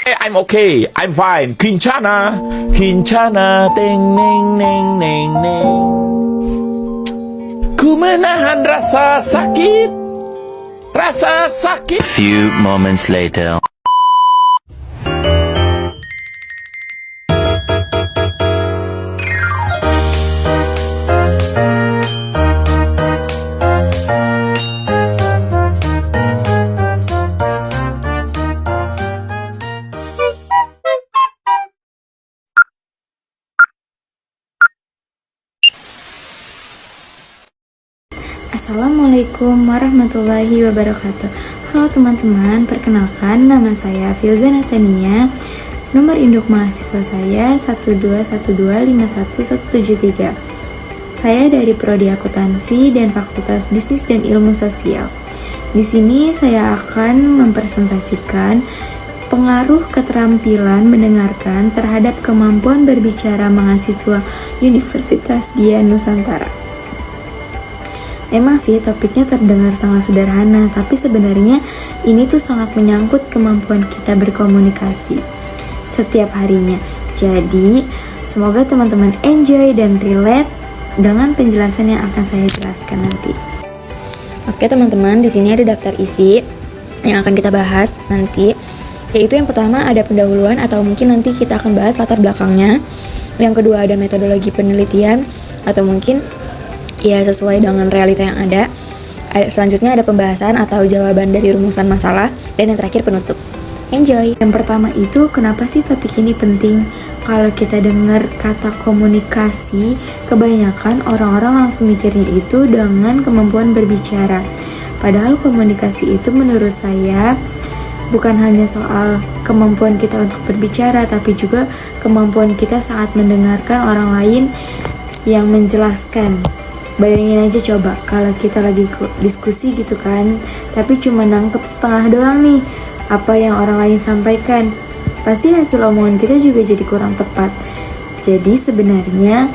I'm okay, I'm fine. Kincana, Kincana, teng neng neng neng neng. Ku menahan rasa sakit, rasa sakit. Few moments later. Assalamualaikum warahmatullahi wabarakatuh. Halo teman-teman, perkenalkan nama saya Filza Natania. Nomor induk mahasiswa saya 121251173. Saya dari Prodi Akuntansi dan Fakultas Bisnis dan Ilmu Sosial. Di sini saya akan mempresentasikan pengaruh keterampilan mendengarkan terhadap kemampuan berbicara mahasiswa Universitas Dian Nusantara. Emang sih topiknya terdengar sangat sederhana, tapi sebenarnya ini tuh sangat menyangkut kemampuan kita berkomunikasi setiap harinya. Jadi, semoga teman-teman enjoy dan relate dengan penjelasan yang akan saya jelaskan nanti. Oke teman-teman, di sini ada daftar isi yang akan kita bahas nanti. Yaitu yang pertama ada pendahuluan atau mungkin nanti kita akan bahas latar belakangnya. Yang kedua ada metodologi penelitian atau mungkin ya sesuai dengan realita yang ada. Selanjutnya ada pembahasan atau jawaban dari rumusan masalah. Dan yang terakhir penutup. Enjoy! Yang pertama itu, kenapa sih topik ini penting? Kalau kita dengar kata komunikasi, kebanyakan orang-orang langsung mikirnya itu dengan kemampuan berbicara. Padahal komunikasi itu menurut saya bukan hanya soal kemampuan kita untuk berbicara, tapi juga kemampuan kita saat mendengarkan orang lain yang menjelaskan. Bayangin aja coba kalau kita lagi diskusi gitu kan, tapi cuma nangkep setengah doang nih apa yang orang lain sampaikan. Pasti hasil omongan kita juga jadi kurang tepat. Jadi sebenarnya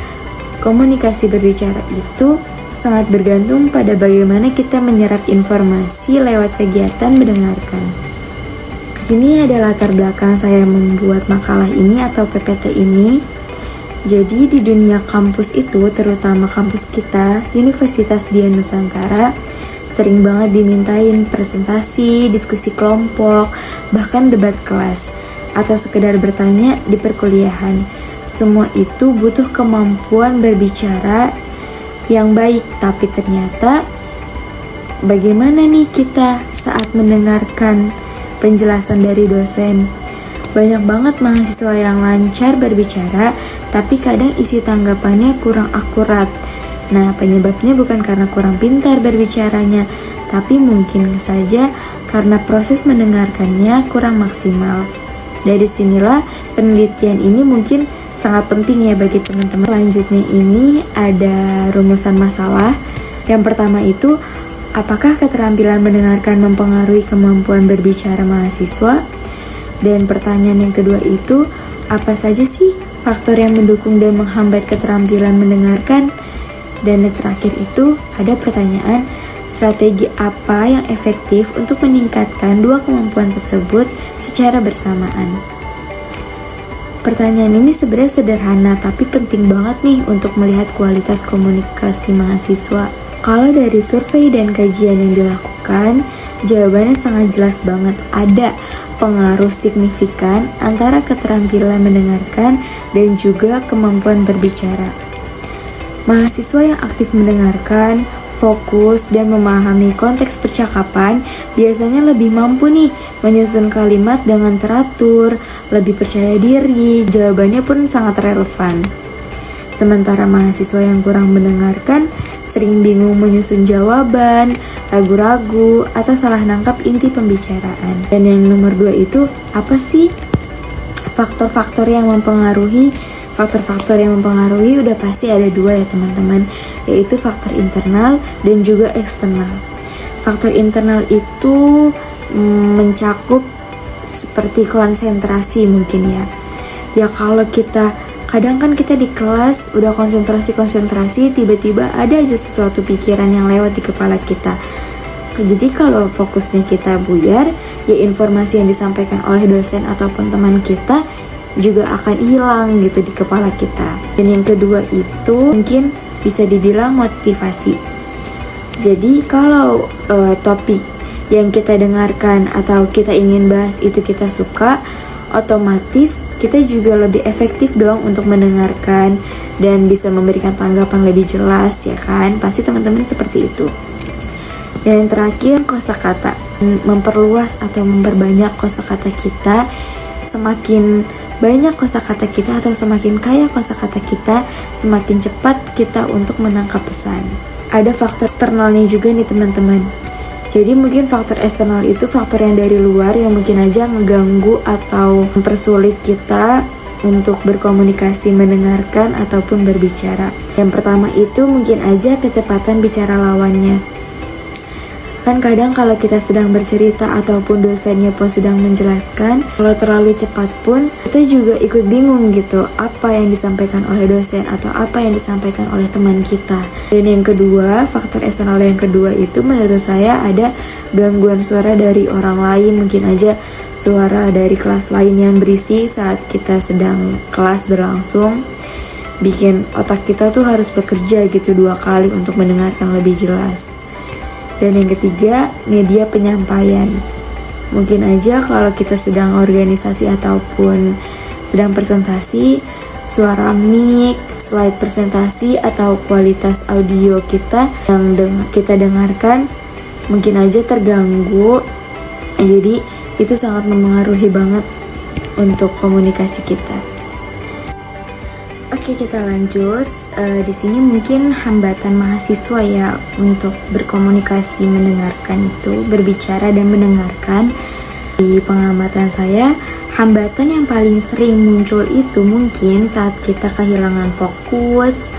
komunikasi berbicara itu sangat bergantung pada bagaimana kita menyerap informasi lewat kegiatan mendengarkan. Di sini ada latar belakang saya membuat makalah ini atau PPT ini. Jadi di dunia kampus itu, terutama kampus kita, Universitas Dian Nusantara, sering banget dimintain presentasi, diskusi kelompok, bahkan debat kelas, atau sekedar bertanya di perkuliahan. Semua itu butuh kemampuan berbicara yang baik, tapi ternyata bagaimana nih kita saat mendengarkan penjelasan dari dosen? Banyak banget mahasiswa yang lancar berbicara, tapi kadang isi tanggapannya kurang akurat. Nah, penyebabnya bukan karena kurang pintar berbicaranya, tapi mungkin saja karena proses mendengarkannya kurang maksimal. Dari sinilah penelitian ini mungkin sangat penting ya bagi teman-teman. Selanjutnya ini ada rumusan masalah. Yang pertama itu, apakah keterampilan mendengarkan mempengaruhi kemampuan berbicara mahasiswa? Dan pertanyaan yang kedua itu, apa saja sih faktor yang mendukung dan menghambat keterampilan mendengarkan? Dan yang terakhir itu, ada pertanyaan, strategi apa yang efektif untuk meningkatkan dua kemampuan tersebut secara bersamaan? Pertanyaan ini sebenarnya sederhana, tapi penting banget nih untuk melihat kualitas komunikasi mahasiswa. Kalau dari survei dan kajian yang dilakukan, jawabannya sangat jelas banget, ada pengaruh signifikan antara keterampilan mendengarkan dan juga kemampuan berbicara. Mahasiswa yang aktif mendengarkan, fokus, dan memahami konteks percakapan biasanya lebih mampu nih menyusun kalimat dengan teratur, lebih percaya diri, jawabannya pun sangat relevan. Sementara mahasiswa yang kurang mendengarkan sering bingung menyusun jawaban, ragu-ragu, atau salah nangkap inti pembicaraan. Dan yang nomor 2 itu, apa sih faktor-faktor yang mempengaruhi? Faktor-faktor yang mempengaruhi udah pasti ada 2 ya teman-teman, yaitu faktor internal dan juga eksternal. Faktor internal itu mencakup seperti konsentrasi mungkin ya. Ya kalau kadang kan kita di kelas udah konsentrasi, tiba-tiba ada aja sesuatu pikiran yang lewat di kepala kita. Jadi kalau fokusnya kita buyar, ya informasi yang disampaikan oleh dosen ataupun teman kita juga akan hilang gitu di kepala kita. Dan yang kedua itu mungkin bisa dibilang motivasi. Jadi kalau topik yang kita dengarkan atau kita ingin bahas itu kita suka, otomatis kita juga lebih efektif dong untuk mendengarkan dan bisa memberikan tanggapan lebih jelas, ya kan? Pasti teman-teman seperti itu. Dan yang terakhir, kosakata. Memperluas atau memperbanyak kosakata kita. Semakin banyak kosakata kita atau semakin kaya kosakata kita, semakin cepat kita untuk menangkap pesan. Ada faktor eksternalnya juga nih teman-teman. Jadi mungkin faktor eksternal itu faktor yang dari luar yang mungkin aja ngeganggu atau mempersulit kita untuk berkomunikasi, mendengarkan ataupun berbicara. Yang pertama itu mungkin aja kecepatan bicara lawannya. Kan kadang kalau kita sedang bercerita ataupun dosennya pun sedang menjelaskan, kalau terlalu cepat pun kita juga ikut bingung gitu apa yang disampaikan oleh dosen atau apa yang disampaikan oleh teman kita. Dan yang kedua, faktor eksternal yang kedua itu menurut saya ada gangguan suara dari orang lain, mungkin aja suara dari kelas lain yang berisik saat kita sedang kelas berlangsung, bikin otak kita tuh harus bekerja gitu 2 kali untuk mendengarkan lebih jelas. Dan yang ketiga, media penyampaian. Mungkin aja kalau kita sedang organisasi ataupun sedang presentasi, suara mic, slide presentasi atau kualitas audio kita yang kita dengarkan mungkin aja terganggu. Jadi itu sangat mempengaruhi banget untuk komunikasi kita. Oke, kita lanjut. Di sini mungkin hambatan mahasiswa ya untuk berkomunikasi, mendengarkan itu, berbicara dan mendengarkan. Di pengamatan saya, hambatan yang paling sering muncul itu mungkin saat kita kehilangan fokus.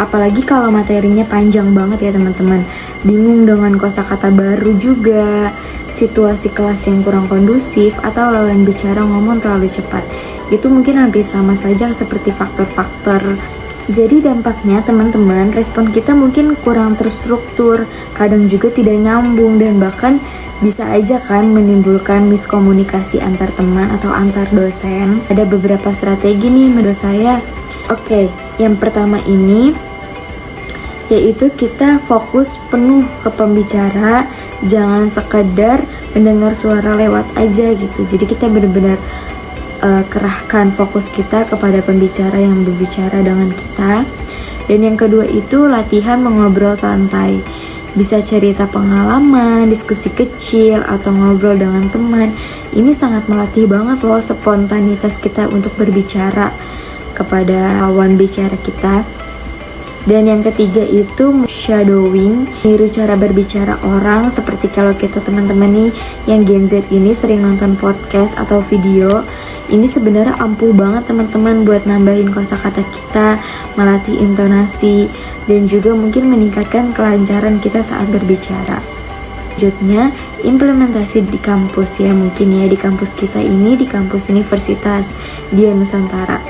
Apalagi kalau materinya panjang banget ya teman-teman. Bingung dengan kosakata baru juga, situasi kelas yang kurang kondusif, atau lawan bicara ngomong terlalu cepat. Itu mungkin hampir sama saja seperti faktor-faktor. Jadi dampaknya teman-teman, respon kita mungkin kurang terstruktur, kadang juga tidak nyambung, dan bahkan bisa aja kan menimbulkan miskomunikasi antar teman atau antar dosen. Ada beberapa strategi nih menurut saya. Oke, yang pertama ini yaitu kita fokus penuh ke pembicara, jangan sekedar mendengar suara lewat aja gitu. Jadi kita benar-benar kerahkan fokus kita kepada pembicara yang berbicara dengan kita. Dan yang kedua itu latihan mengobrol santai. Bisa cerita pengalaman, diskusi kecil, atau ngobrol dengan teman. Ini sangat melatih banget loh spontanitas kita untuk berbicara kepada lawan bicara kita. Dan yang ketiga itu shadowing, niru cara berbicara orang. Seperti kalau kita teman-teman nih yang Gen Z ini sering nonton podcast atau video, ini sebenarnya ampuh banget teman-teman buat nambahin kosakata kita, melatih intonasi, dan juga mungkin meningkatkan kelancaran kita saat berbicara. Selanjutnya, implementasi di kampus ya, mungkin ya di kampus kita ini, di kampus Universitas Dian Nusantara.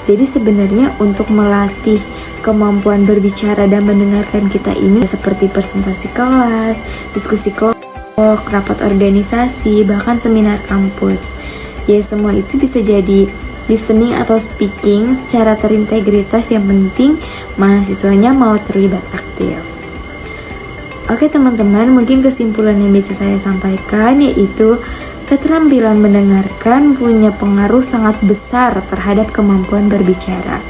Jadi sebenarnya untuk melatih kemampuan berbicara dan mendengarkan kita ini seperti presentasi kelas, diskusi kelompok, rapat organisasi, bahkan seminar kampus. Ya semua itu bisa jadi listening atau speaking secara terintegritas, yang penting mahasiswanya mau terlibat aktif. Oke teman-teman, mungkin kesimpulan yang bisa saya sampaikan yaitu keterampilan mendengarkan punya pengaruh sangat besar terhadap kemampuan berbicara.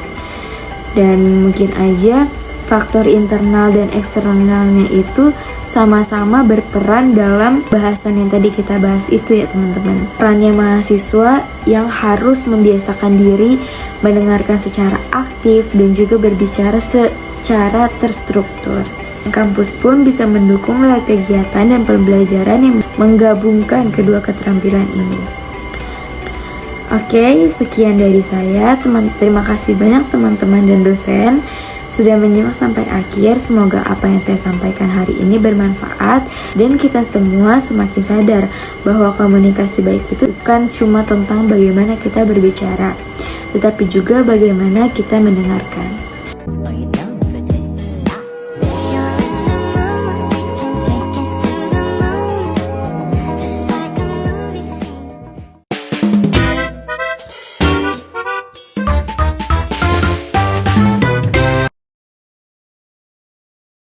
Dan mungkin aja faktor internal dan eksternalnya itu sama-sama berperan dalam bahasan yang tadi kita bahas itu ya teman-teman. Perannya mahasiswa yang harus membiasakan diri mendengarkan secara aktif dan juga berbicara secara terstruktur. Kampus pun bisa mendukung lewat kegiatan dan pembelajaran yang menggabungkan kedua keterampilan ini. Oke, sekian dari saya. Terima kasih banyak teman-teman dan dosen sudah menyimak sampai akhir. Semoga apa yang saya sampaikan hari ini bermanfaat dan kita semua semakin sadar bahwa komunikasi baik itu bukan cuma tentang bagaimana kita berbicara, tetapi juga bagaimana kita mendengarkan.